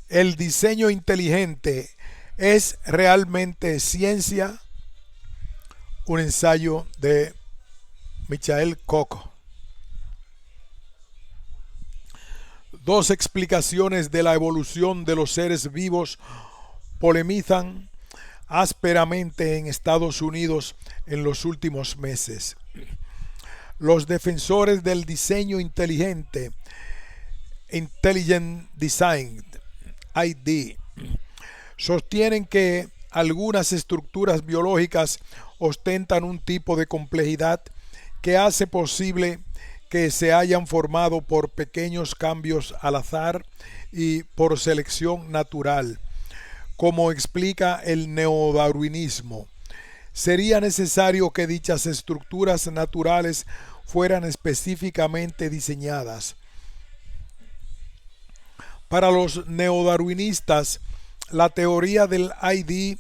¿El diseño inteligente es realmente ciencia? Un ensayo de Michael Coco. Dos explicaciones de la evolución de los seres vivos polemizan ásperamente en Estados Unidos en los últimos meses. Los defensores del diseño inteligente, Intelligent Design, ID, sostienen que algunas estructuras biológicas ostentan un tipo de complejidad que hace posible que se hayan formado por pequeños cambios al azar y por selección natural, como explica el neodarwinismo. Sería necesario que dichas estructuras naturales fueran específicamente diseñadas. Para los neodarwinistas, la teoría del ID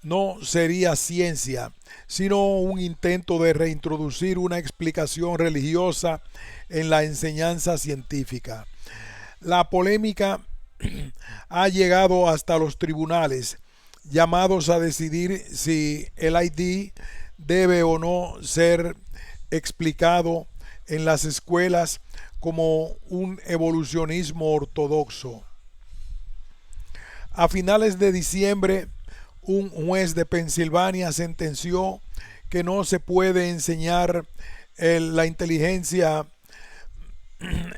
no sería ciencia, sino un intento de reintroducir una explicación religiosa en la enseñanza científica. La polémica ha llegado hasta los tribunales, llamados a decidir si el ID debe o no ser explicado en las escuelas como un evolucionismo ortodoxo. A finales de diciembre, un juez de Pensilvania sentenció que no se puede enseñar la inteligencia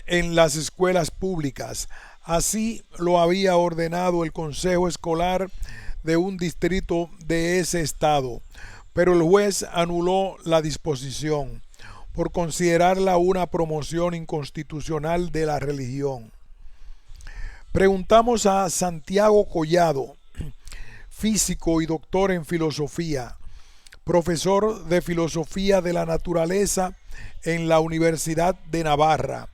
en las escuelas públicas. Así lo había ordenado el consejo escolar de un distrito de ese estado, pero el juez anuló la disposición por considerarla una promoción inconstitucional de la religión. Preguntamos a Santiago Collado, físico y doctor en filosofía, profesor de filosofía de la naturaleza en la Universidad de Navarra,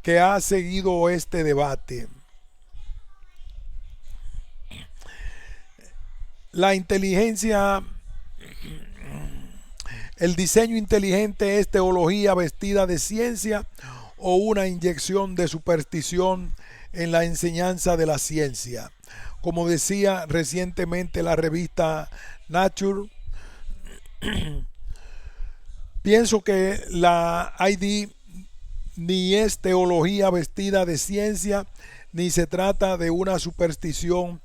que ha seguido este debate. La inteligencia, el diseño inteligente es teología vestida de ciencia o una inyección de superstición en la enseñanza de la ciencia. Como decía recientemente la revista Nature, pienso que la ID ni es teología vestida de ciencia, ni se trata de una superstición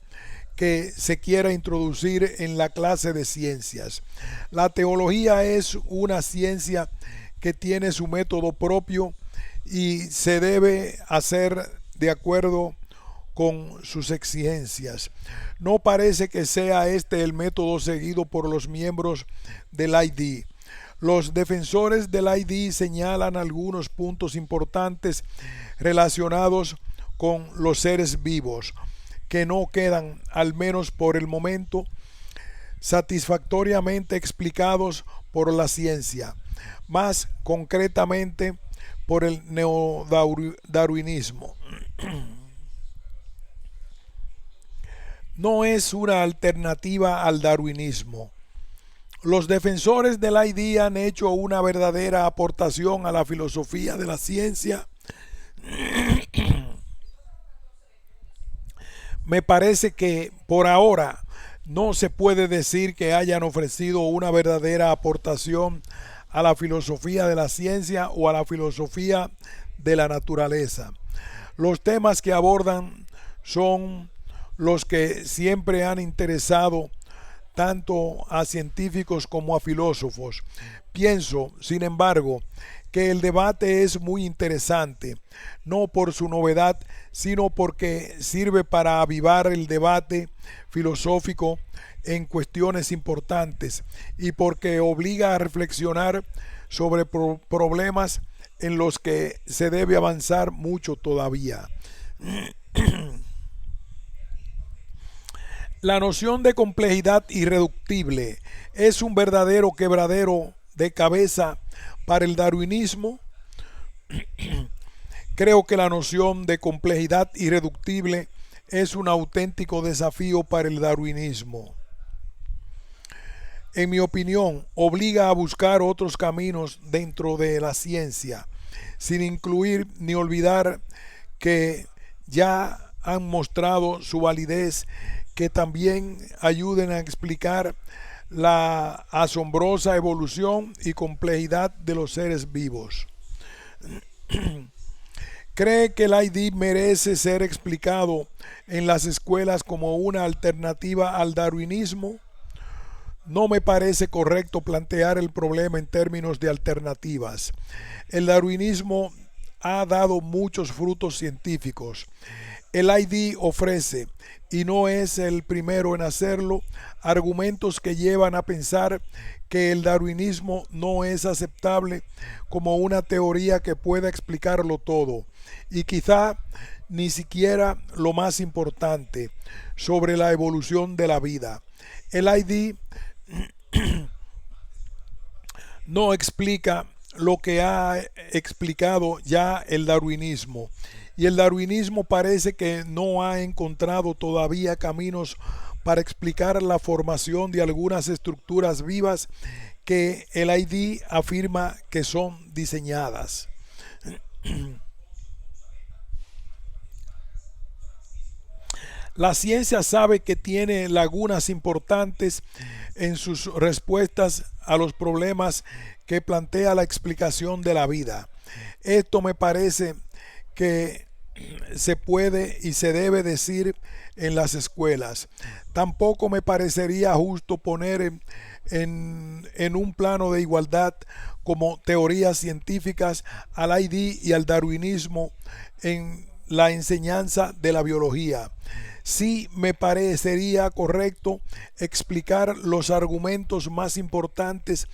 que se quiera introducir en la clase de ciencias. La teología es una ciencia que tiene su método propio y se debe hacer de acuerdo con sus exigencias. No parece que sea este el método seguido por los miembros del ID. Los defensores del ID señalan algunos puntos importantes relacionados con los seres vivos que no quedan, al menos por el momento, satisfactoriamente explicados por la ciencia, más concretamente por el neodarwinismo. No es una alternativa al darwinismo. Los defensores del ID han hecho una verdadera aportación a la filosofía de la ciencia. Me parece que por ahora no se puede decir que hayan ofrecido una verdadera aportación a la filosofía de la ciencia o a la filosofía de la naturaleza. Los temas que abordan son los que siempre han interesado tanto a científicos como a filósofos. Pienso, sin embargo, que el debate es muy interesante, no por su novedad, sino porque sirve para avivar el debate filosófico en cuestiones importantes y porque obliga a reflexionar sobre problemas en los que se debe avanzar mucho todavía. La noción de complejidad irreductible es un verdadero quebradero de cabeza para el darwinismo. Creo que la noción de complejidad irreductible es un auténtico desafío para el darwinismo. En mi opinión, obliga a buscar otros caminos dentro de la ciencia, sin incluir ni olvidar que ya han mostrado su validez, que también ayuden a explicar la asombrosa evolución y complejidad de los seres vivos. ¿Cree que el ID merece ser explicado en las escuelas como una alternativa al darwinismo? No me parece correcto plantear el problema en términos de alternativas. El darwinismo ha dado muchos frutos científicos. El ID ofrece, y no es el primero en hacerlo, argumentos que llevan a pensar que el darwinismo no es aceptable como una teoría que pueda explicarlo todo, y quizá ni siquiera lo más importante, sobre la evolución de la vida. El ID no explica lo que ha explicado ya el darwinismo, y el darwinismo parece que no ha encontrado todavía caminos para explicar la formación de algunas estructuras vivas que el ID afirma que son diseñadas. La ciencia sabe que tiene lagunas importantes en sus respuestas a los problemas que plantea la explicación de la vida. Esto me parece que se puede y se debe decir en las escuelas. Tampoco me parecería justo poner en un plano de igualdad como teorías científicas al ID y al darwinismo en la enseñanza de la biología. Sí me parecería correcto explicar los argumentos más importantes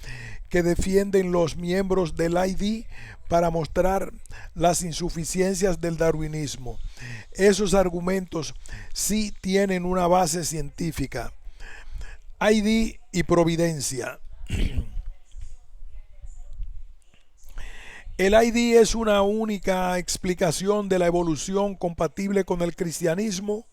que defienden los miembros del ID para mostrar las insuficiencias del darwinismo. Esos argumentos sí tienen una base científica. ID y providencia. El ID es una única explicación de la evolución compatible con el cristianismo.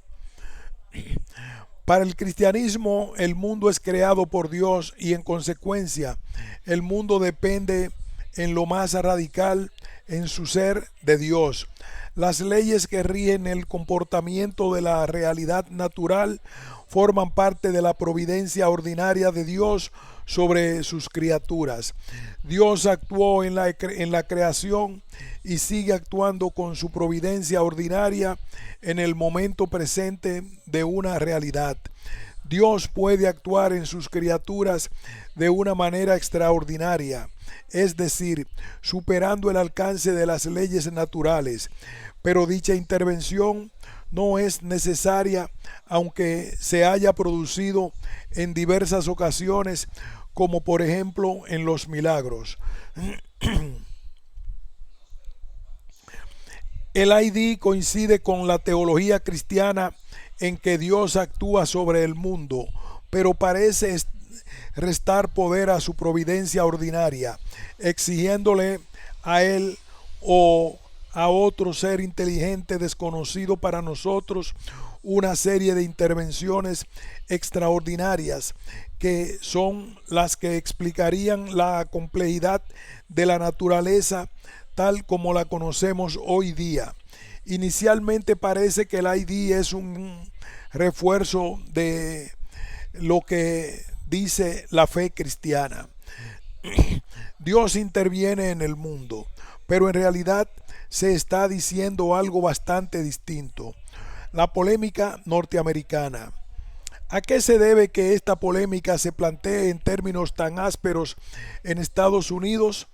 Para el cristianismo, el mundo es creado por Dios y en consecuencia, el mundo depende en lo más radical en su ser de Dios. Las leyes que rigen el comportamiento de la realidad natural forman parte de la providencia ordinaria de Dios sobre sus criaturas. Dios actuó en la creación y sigue actuando con su providencia ordinaria en el momento presente de una realidad. Dios puede actuar en sus criaturas de una manera extraordinaria, es decir, superando el alcance de las leyes naturales, pero dicha intervención no es necesaria, aunque se haya producido en diversas ocasiones, como por ejemplo en los milagros. El ID coincide con la teología cristiana en que Dios actúa sobre el mundo, pero parece restar poder a su providencia ordinaria, exigiéndole a él o a otro ser inteligente desconocido para nosotros una serie de intervenciones extraordinarias que son las que explicarían la complejidad de la naturaleza tal como la conocemos hoy día. Inicialmente parece que el ID es un refuerzo de lo que dice la fe cristiana. Dios interviene en el mundo, pero en realidad se está diciendo algo bastante distinto. La polémica norteamericana. ¿A qué se debe que esta polémica se plantee en términos tan ásperos en Estados Unidos?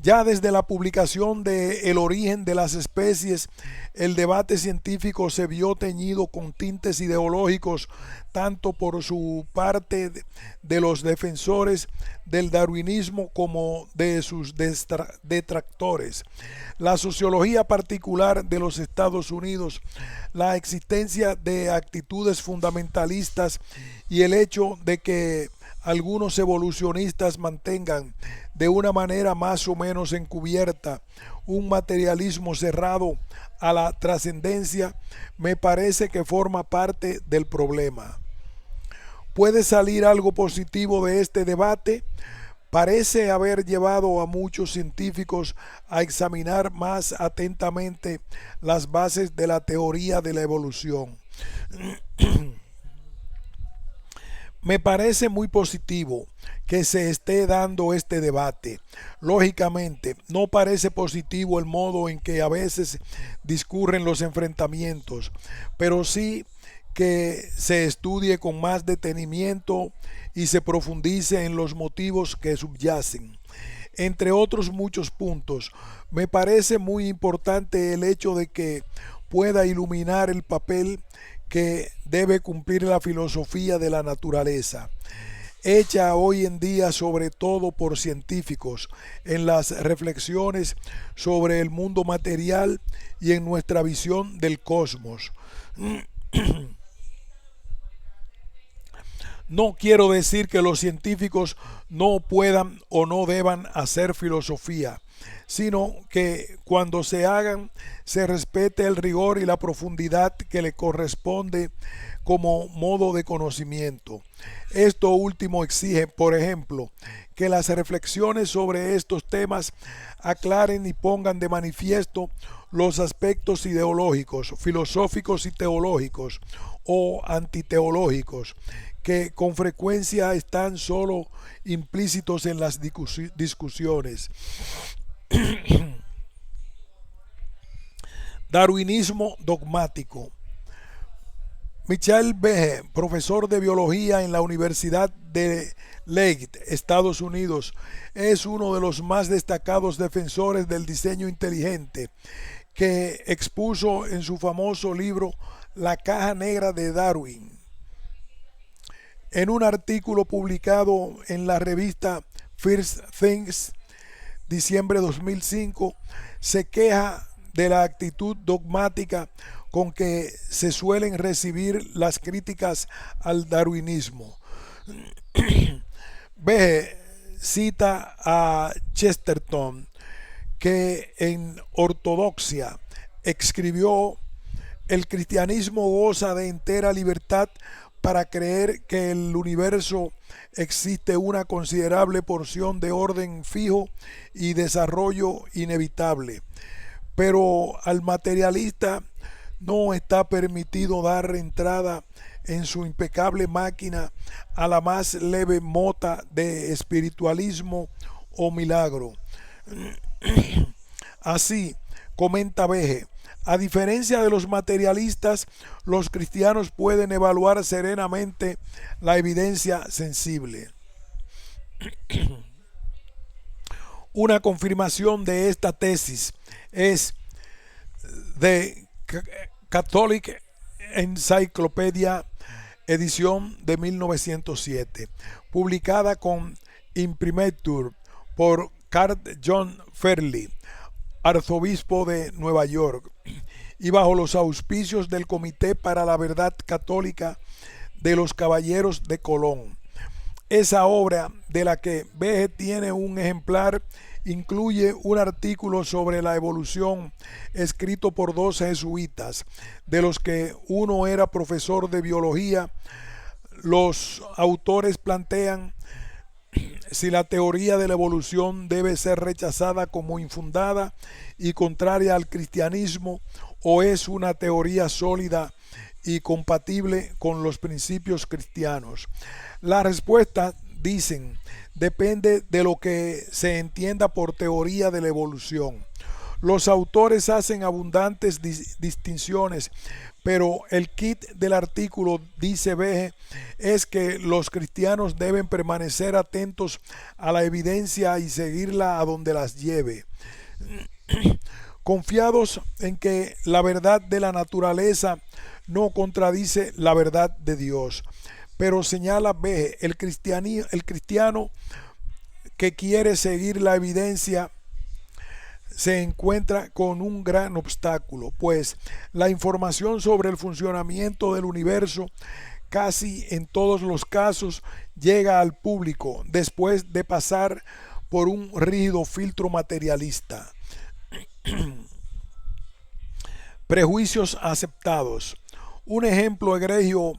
Ya desde la publicación de El origen de las especies, el debate científico se vio teñido con tintes ideológicos, tanto por su parte de los defensores del darwinismo como de sus detractores. La sociología particular de los Estados Unidos, la existencia de actitudes fundamentalistas y el hecho de que algunos evolucionistas mantengan de una manera más o menos encubierta un materialismo cerrado a la trascendencia, me parece que forma parte del problema. ¿Puede salir algo positivo de este debate? parece haber llevado a muchos científicos a examinar más atentamente las bases de la teoría de la evolución. Me parece muy positivo que se esté dando este debate. Lógicamente, no parece positivo el modo en que a veces discurren los enfrentamientos, pero sí que se estudie con más detenimiento y se profundice en los motivos que subyacen. Entre otros muchos puntos, me parece muy importante el hecho de que pueda iluminar el papel que debe cumplir la filosofía de la naturaleza, hecha hoy en día sobre todo por científicos, en las reflexiones sobre el mundo material y en nuestra visión del cosmos. No quiero decir que los científicos no puedan o no deban hacer filosofía, sino que cuando se hagan se respete el rigor y la profundidad que le corresponde como modo de conocimiento. Esto último exige, por ejemplo, que las reflexiones sobre estos temas aclaren y pongan de manifiesto los aspectos ideológicos, filosóficos y teológicos o antiteológicos que con frecuencia están solo implícitos en las discusiones. Darwinismo dogmático. Michael Behe, profesor de biología en la Universidad de Leigh, Estados Unidos, es uno de los más destacados defensores del diseño inteligente, que expuso en su famoso libro La caja negra de Darwin. En un artículo publicado en la revista First Things, diciembre de 2005, se queja de la actitud dogmática con que se suelen recibir las críticas al darwinismo. Behe cita a Chesterton, que en Ortodoxia escribió: el cristianismo goza de entera libertad para creer que en el universo existe una considerable porción de orden fijo y desarrollo inevitable, pero al materialista no está permitido dar entrada en su impecable máquina a la más leve mota de espiritualismo o milagro. Así, comenta Behe, a diferencia de los materialistas, los cristianos pueden evaluar serenamente la evidencia sensible. Una confirmación de esta tesis es The Catholic Encyclopedia, edición de 1907, publicada con imprimatur por Carl John Fairley, arzobispo de Nueva York, y bajo los auspicios del Comité para la Verdad Católica de los Caballeros de Colón. Esa obra, de la que Behe tiene un ejemplar, incluye un artículo sobre la evolución escrito por dos jesuitas, de los que uno era profesor de biología. Los autores plantean si la teoría de la evolución debe ser rechazada como infundada y contraria al cristianismo, o es una teoría sólida y compatible con los principios cristianos. La respuesta, dicen, depende de lo que se entienda por teoría de la evolución. Los autores hacen abundantes distinciones, pero el kit del artículo, dice Behe, es que los cristianos deben permanecer atentos a la evidencia y seguirla a donde las lleve, confiados en que la verdad de la naturaleza no contradice la verdad de Dios. Pero señala Behe, el cristiano que quiere seguir la evidencia se encuentra con un gran obstáculo, pues la información sobre el funcionamiento del universo casi en todos los casos llega al público después de pasar por un rígido filtro materialista. Prejuicios aceptados. Un ejemplo egregio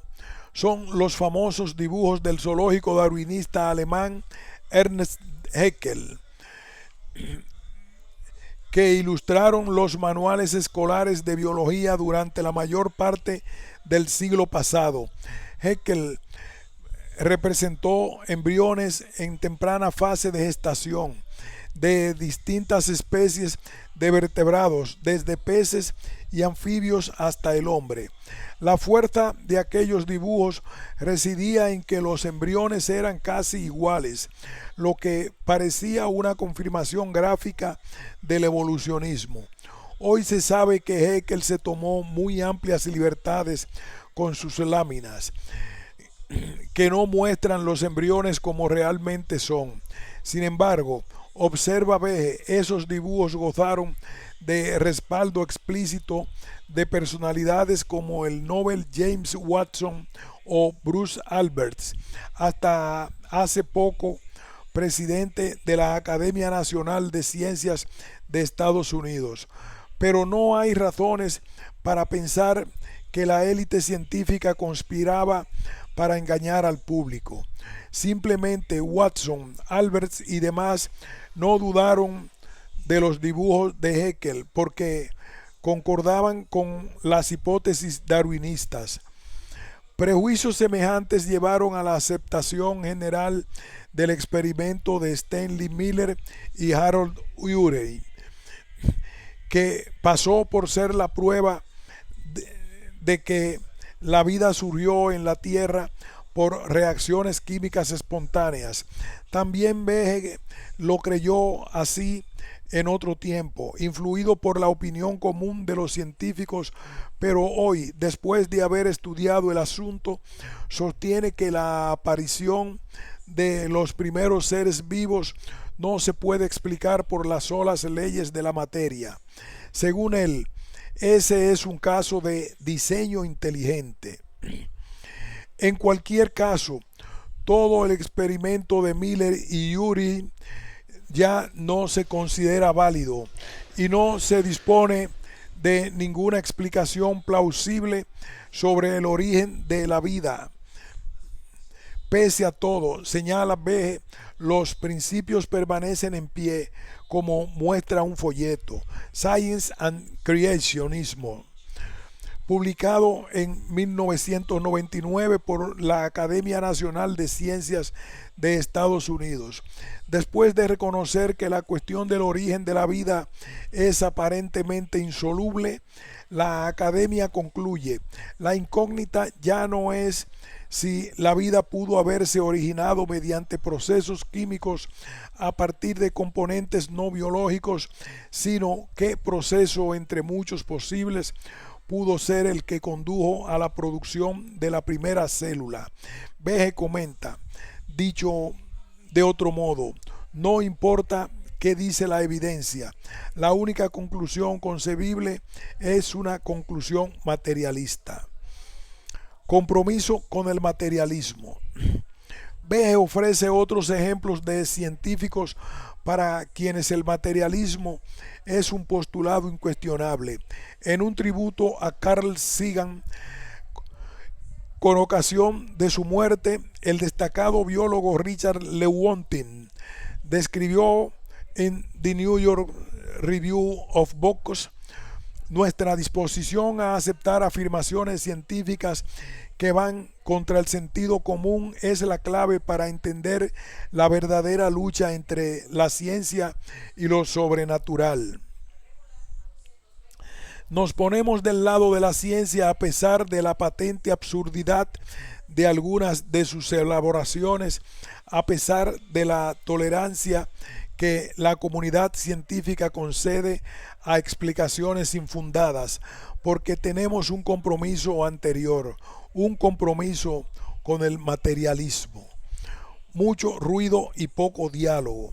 son los famosos dibujos del zoológico darwinista alemán Ernst Haeckel, que ilustraron los manuales escolares de biología durante la mayor parte del siglo pasado. Haeckel representó embriones en temprana fase de gestación de distintas especies de vertebrados, desde peces y anfibios hasta el hombre. La fuerza de aquellos dibujos residía en que los embriones eran casi iguales, lo que parecía una confirmación gráfica del evolucionismo. Hoy se sabe que Haeckel se tomó muy amplias libertades con sus láminas, que no muestran los embriones como realmente son. Sin embargo, observa Behe, esos dibujos gozaron de respaldo explícito de personalidades como el Nobel James Watson o Bruce Alberts, hasta hace poco presidente de la Academia Nacional de Ciencias de Estados Unidos. Pero no hay razones para pensar que la élite científica conspiraba para engañar al público. Simplemente Watson, Alberts y demás no dudaron de los dibujos de Haeckel porque concordaban con las hipótesis darwinistas. Prejuicios semejantes llevaron a la aceptación general del experimento de Stanley Miller y Harold Urey, que pasó por ser la prueba de que la vida surgió en la Tierra por reacciones químicas espontáneas. También Behe lo creyó así en otro tiempo, influido por la opinión común de los científicos, pero hoy, después de haber estudiado el asunto, sostiene que la aparición de los primeros seres vivos no se puede explicar por las solas leyes de la materia. Según él, ese es un caso de diseño inteligente. En cualquier caso, todo el experimento de Miller y Urey ya no se considera válido y no se dispone de ninguna explicación plausible sobre el origen de la vida. Pese a todo, señala Behe, los principios permanecen en pie, como muestra un folleto, Science and Creationism, publicado en 1999 por la Academia Nacional de Ciencias de Estados Unidos. Después de reconocer que la cuestión del origen de la vida es aparentemente insoluble, la Academia concluye: la incógnita ya no es si la vida pudo haberse originado mediante procesos químicos a partir de componentes no biológicos, sino qué proceso entre muchos posibles pudo ser el que condujo a la producción de la primera célula. Behe comenta: dicho de otro modo, no importa qué dice la evidencia, la única conclusión concebible es una conclusión materialista. Compromiso con el materialismo. Behe ofrece otros ejemplos de científicos para quienes el materialismo es un postulado incuestionable. En un tributo a Carl Sagan, con ocasión de su muerte, el destacado biólogo Richard Lewontin describió en The New York Review of Books: nuestra disposición a aceptar afirmaciones científicas que van contra el sentido común es la clave para entender la verdadera lucha entre la ciencia y lo sobrenatural. Nos ponemos del lado de la ciencia a pesar de la patente absurdidad de algunas de sus elaboraciones, a pesar de la tolerancia que la comunidad científica concede a explicaciones infundadas, porque tenemos un compromiso anterior, un compromiso con el materialismo. Mucho ruido y poco diálogo.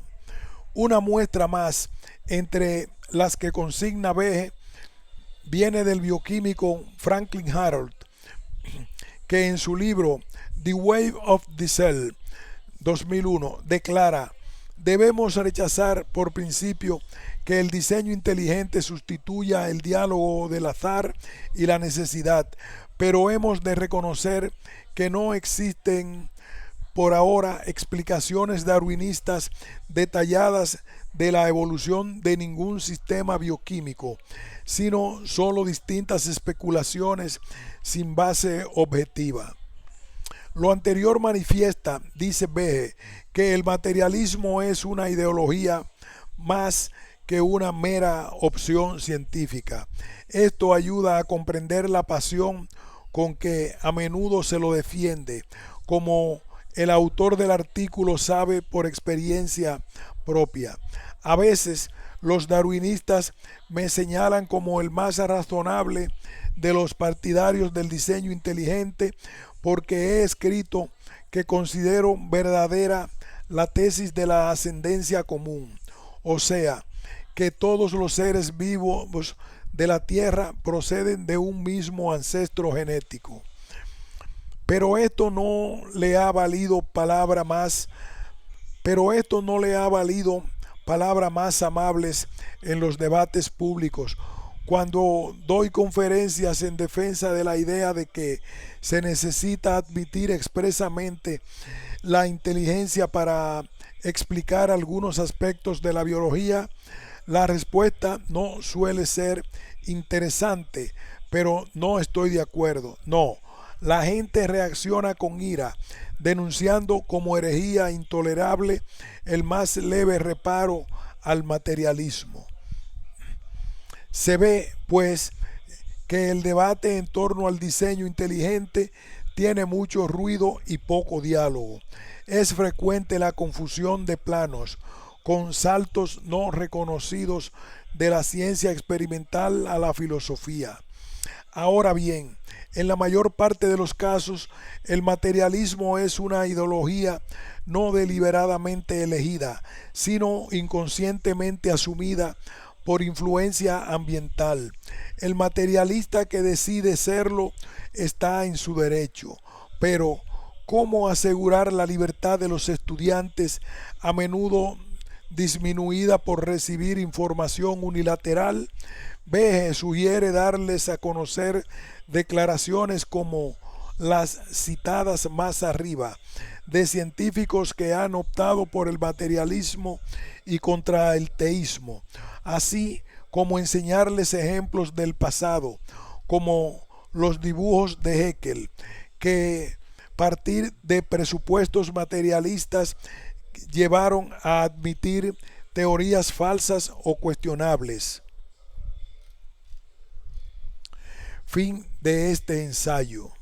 Una muestra más entre las que consigna Behe viene del bioquímico Franklin Harold, que en su libro The Wave of the Cell 2001 declara: debemos rechazar por principio que el diseño inteligente sustituya el diálogo del azar y la necesidad, pero hemos de reconocer que no existen por ahora explicaciones darwinistas detalladas de la evolución de ningún sistema bioquímico, sino solo distintas especulaciones sin base objetiva. Lo anterior manifiesta, dice Behe, que el materialismo es una ideología más que una mera opción científica. Esto ayuda a comprender la pasión con que a menudo se lo defiende, como el autor del artículo sabe por experiencia propia. A veces los darwinistas me señalan como el más razonable de los partidarios del diseño inteligente porque he escrito que considero verdadera la tesis de la ascendencia común, o sea, que todos los seres vivos de la Tierra proceden de un mismo ancestro genético. Pero esto no le ha valido palabra más, pero esto no le ha valido palabras más amables en los debates públicos, cuando doy conferencias en defensa de la idea de que se necesita admitir expresamente la inteligencia para explicar algunos aspectos de la biología. La respuesta no suele ser interesante, pero no estoy de acuerdo. No, la gente reacciona con ira, denunciando como herejía intolerable el más leve reparo al materialismo. Se ve, pues, que el debate en torno al diseño inteligente tiene mucho ruido y poco diálogo. Es frecuente la confusión de planos, con saltos no reconocidos de la ciencia experimental a la filosofía. Ahora bien, en la mayor parte de los casos, el materialismo es una ideología no deliberadamente elegida, sino inconscientemente asumida por influencia ambiental. El materialista que decide serlo está en su derecho, pero ¿cómo asegurar la libertad de los estudiantes, a menudo disminuida por recibir información unilateral? Behe sugiere darles a conocer declaraciones como las citadas más arriba, de científicos que han optado por el materialismo y contra el teísmo, así como enseñarles ejemplos del pasado, como los dibujos de Haeckel, que partir de presupuestos materialistas llevaron a admitir teorías falsas o cuestionables. Fin de este ensayo.